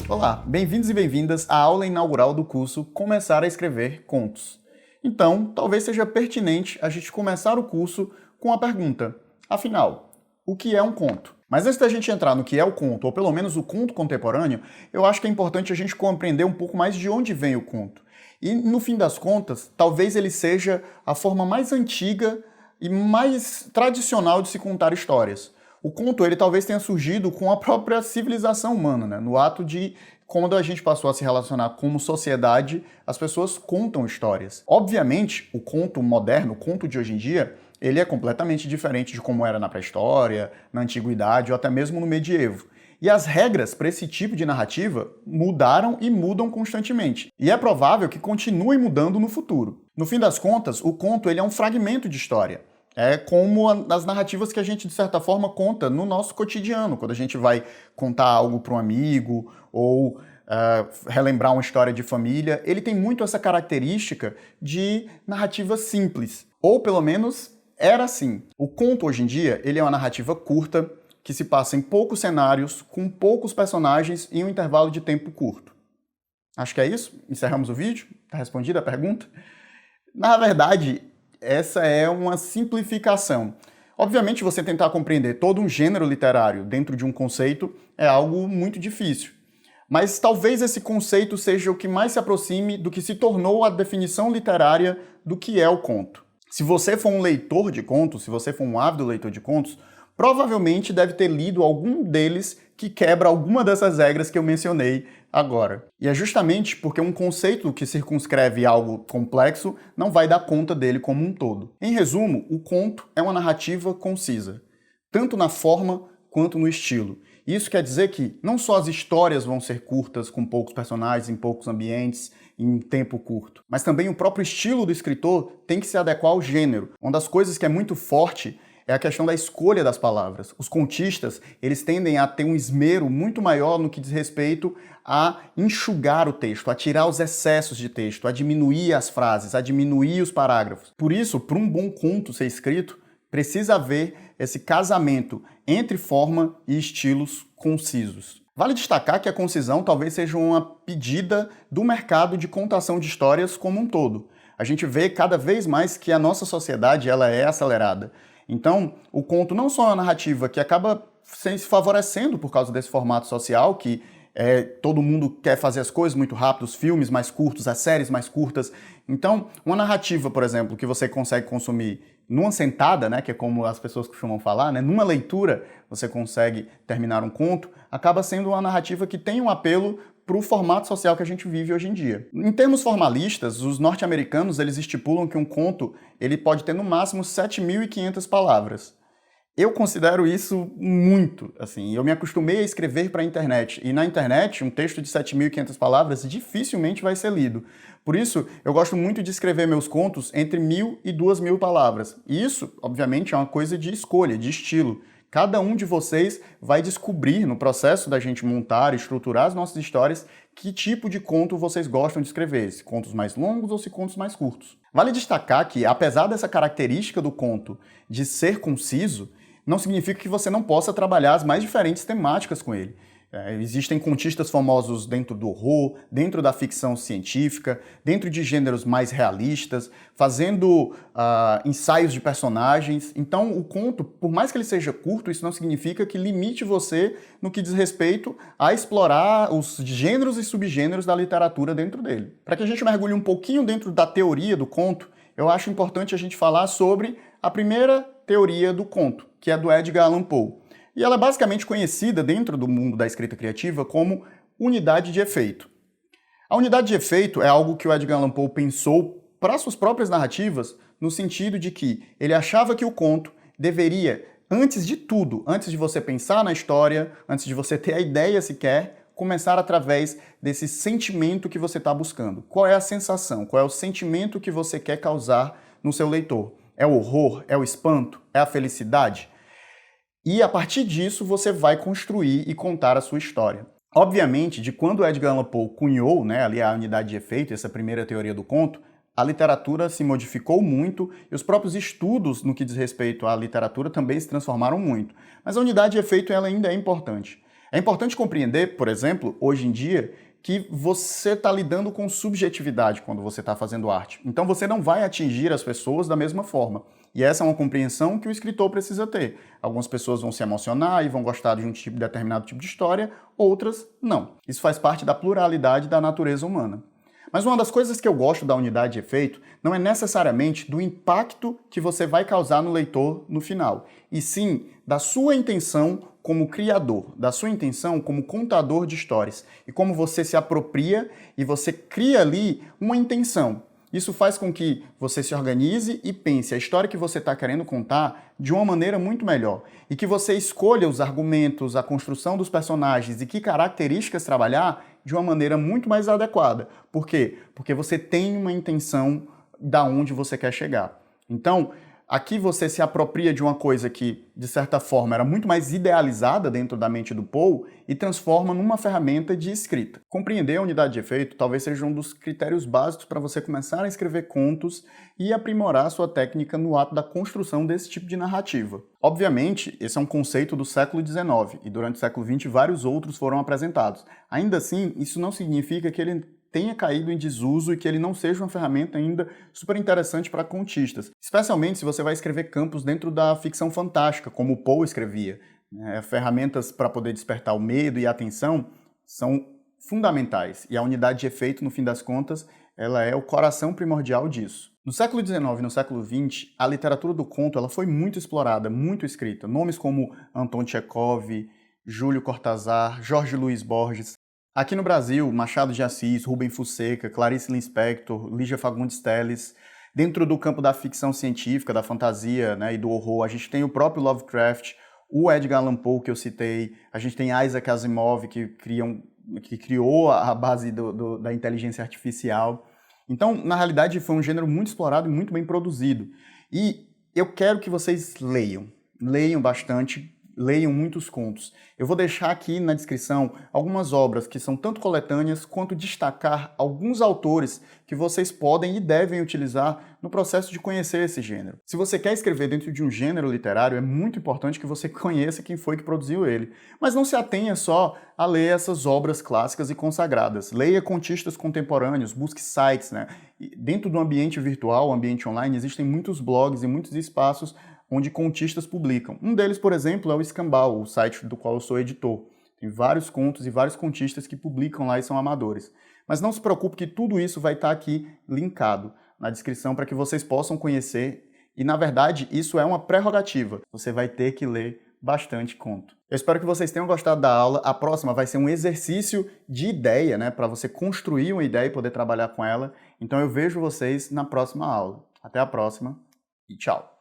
Olá, bem-vindos e bem-vindas à aula inaugural do curso Começar a Escrever Contos. Então, talvez seja pertinente a gente começar o curso com a pergunta: afinal, o que é um conto? Mas antes da gente entrar no que é o conto, ou pelo menos o conto contemporâneo, eu acho que é importante a gente compreender um pouco mais de onde vem o conto. E, no fim das contas, talvez ele seja a forma mais antiga e mais tradicional de se contar histórias. O conto, ele talvez tenha surgido com a própria civilização humana, né? No ato de, quando a gente passou a se relacionar como sociedade, as pessoas contam histórias. Obviamente, o conto moderno, o conto de hoje em dia, ele é completamente diferente de como era na pré-história, na antiguidade ou até mesmo no medievo. E as regras para esse tipo de narrativa mudaram e mudam constantemente. E é provável que continuem mudando no futuro. No fim das contas, o conto ele é um fragmento de história. É como as narrativas que a gente, de certa forma, conta no nosso cotidiano, quando a gente vai contar algo para um amigo ou relembrar uma história de família. Ele tem muito essa característica de narrativa simples, ou pelo menos era assim. O conto, hoje em dia, ele é uma narrativa curta, que se passa em poucos cenários, com poucos personagens em um intervalo de tempo curto. Acho que é isso. Encerramos o vídeo? Está respondida a pergunta? Na verdade, essa é uma simplificação. Obviamente, você tentar compreender todo um gênero literário dentro de um conceito é algo muito difícil. Mas talvez esse conceito seja o que mais se aproxime do que se tornou a definição literária do que é o conto. Se você for um leitor de contos, se você for um ávido leitor de contos, provavelmente deve ter lido algum deles que quebra alguma dessas regras que eu mencionei agora. E é justamente porque um conceito que circunscreve algo complexo não vai dar conta dele como um todo. Em resumo, o conto é uma narrativa concisa, tanto na forma quanto no estilo. Isso quer dizer que não só as histórias vão ser curtas, com poucos personagens, em poucos ambientes, em tempo curto, mas também o próprio estilo do escritor tem que se adequar ao gênero. Uma das coisas que é muito forte é a questão da escolha das palavras. Os contistas, eles tendem a ter um esmero muito maior no que diz respeito a enxugar o texto, a tirar os excessos de texto, a diminuir as frases, a diminuir os parágrafos. Por isso, para um bom conto ser escrito, precisa haver esse casamento entre forma e estilos concisos. Vale destacar que a concisão talvez seja uma pedida do mercado de contação de histórias como um todo. A gente vê cada vez mais que a nossa sociedade ela é acelerada. Então, o conto não só é uma narrativa que acaba se favorecendo por causa desse formato social, que todo mundo quer fazer as coisas muito rápido, os filmes mais curtos, as séries mais curtas. Então, uma narrativa, por exemplo, que você consegue consumir numa sentada, né, que é como as pessoas costumam falar, né, numa leitura você consegue terminar um conto, acaba sendo uma narrativa que tem um apelo para o formato social que a gente vive hoje em dia. Em termos formalistas, os norte-americanos eles estipulam que um conto ele pode ter no máximo 7.500 palavras. Eu considero isso muito, assim, eu me acostumei a escrever para a internet, e na internet um texto de 7.500 palavras dificilmente vai ser lido. Por isso, eu gosto muito de escrever meus contos entre 1.000 e 2.000 palavras. E isso, obviamente, é uma coisa de escolha, de estilo. Cada um de vocês vai descobrir, no processo da gente montar e estruturar as nossas histórias, que tipo de conto vocês gostam de escrever, se contos mais longos ou se contos mais curtos. Vale destacar que, apesar dessa característica do conto de ser conciso, não significa que você não possa trabalhar as mais diferentes temáticas com ele. Existem contistas famosos dentro do horror, dentro da ficção científica, dentro de gêneros mais realistas, fazendo ensaios de personagens. Então, o conto, por mais que ele seja curto, isso não significa que limite você no que diz respeito a explorar os gêneros e subgêneros da literatura dentro dele. Para que a gente mergulhe um pouquinho dentro da teoria do conto, eu acho importante a gente falar sobre a primeira teoria do conto, que é do Edgar Allan Poe. E ela é basicamente conhecida dentro do mundo da escrita criativa como unidade de efeito. A unidade de efeito é algo que o Edgar Allan Poe pensou para suas próprias narrativas, no sentido de que ele achava que o conto deveria, antes de tudo, antes de você pensar na história, antes de você ter a ideia sequer, começar através desse sentimento que você está buscando. Qual é a sensação? Qual é o sentimento que você quer causar no seu leitor? É o horror? É o espanto? É a felicidade? E a partir disso você vai construir e contar a sua história. Obviamente, de quando Edgar Allan Poe cunhou, né, ali a unidade de efeito, essa primeira teoria do conto, a literatura se modificou muito e os próprios estudos no que diz respeito à literatura também se transformaram muito. Mas a unidade de efeito ela ainda é importante. É importante compreender, por exemplo, hoje em dia, que você está lidando com subjetividade quando você está fazendo arte. Então você não vai atingir as pessoas da mesma forma. E essa é uma compreensão que o escritor precisa ter. Algumas pessoas vão se emocionar e vão gostar de um determinado tipo de história, outras não. Isso faz parte da pluralidade da natureza humana. Mas uma das coisas que eu gosto da unidade de efeito não é necessariamente do impacto que você vai causar no leitor no final, e sim da sua intenção como criador, da sua intenção como contador de histórias, e como você se apropria e você cria ali uma intenção. Isso faz com que você se organize e pense a história que você está querendo contar de uma maneira muito melhor. E que você escolha os argumentos, a construção dos personagens e que características trabalhar de uma maneira muito mais adequada. Por quê? Porque você tem uma intenção da onde você quer chegar. Então, aqui você se apropria de uma coisa que, de certa forma, era muito mais idealizada dentro da mente do Poe e transforma numa ferramenta de escrita. Compreender a unidade de efeito talvez seja um dos critérios básicos para você começar a escrever contos e aprimorar sua técnica no ato da construção desse tipo de narrativa. Obviamente, esse é um conceito do século XIX e durante o século XX vários outros foram apresentados. Ainda assim, isso não significa que ele tenha caído em desuso e que ele não seja uma ferramenta ainda super interessante para contistas, especialmente se você vai escrever campos dentro da ficção fantástica, como o Poe escrevia. Ferramentas para poder despertar o medo e a atenção são fundamentais, e a unidade de efeito, no fim das contas, ela é o coração primordial disso. No século XIX e no século XX, a literatura do conto ela foi muito explorada, muito escrita. Nomes como Anton Chekhov, Júlio Cortázar, Jorge Luiz Borges. Aqui no Brasil, Machado de Assis, Rubem Fonseca, Clarice Lispector, Lígia Fagundes Telles. Dentro do campo da ficção científica, da fantasia, né, e do horror, a gente tem o próprio Lovecraft, o Edgar Allan Poe, que eu citei, a gente tem Isaac Asimov, que criou a base da inteligência artificial. Então, na realidade, foi um gênero muito explorado e muito bem produzido. E eu quero que vocês leiam bastante, leiam muitos contos. Eu vou deixar aqui na descrição algumas obras que são tanto coletâneas quanto destacar alguns autores que vocês podem e devem utilizar no processo de conhecer esse gênero. Se você quer escrever dentro de um gênero literário, é muito importante que você conheça quem foi que produziu ele. Mas não se atenha só a ler essas obras clássicas e consagradas. Leia contistas contemporâneos, busque sites, né? E dentro do ambiente virtual, ambiente online, existem muitos blogs e muitos espaços onde contistas publicam. Um deles, por exemplo, é o Escambau, o site do qual eu sou editor. Tem vários contos e vários contistas que publicam lá e são amadores. Mas não se preocupe que tudo isso vai estar aqui linkado na descrição para que vocês possam conhecer. E, na verdade, isso é uma prerrogativa. Você vai ter que ler bastante conto. Eu espero que vocês tenham gostado da aula. A próxima vai ser um exercício de ideia, né, para você construir uma ideia e poder trabalhar com ela. Então eu vejo vocês na próxima aula. Até a próxima e tchau!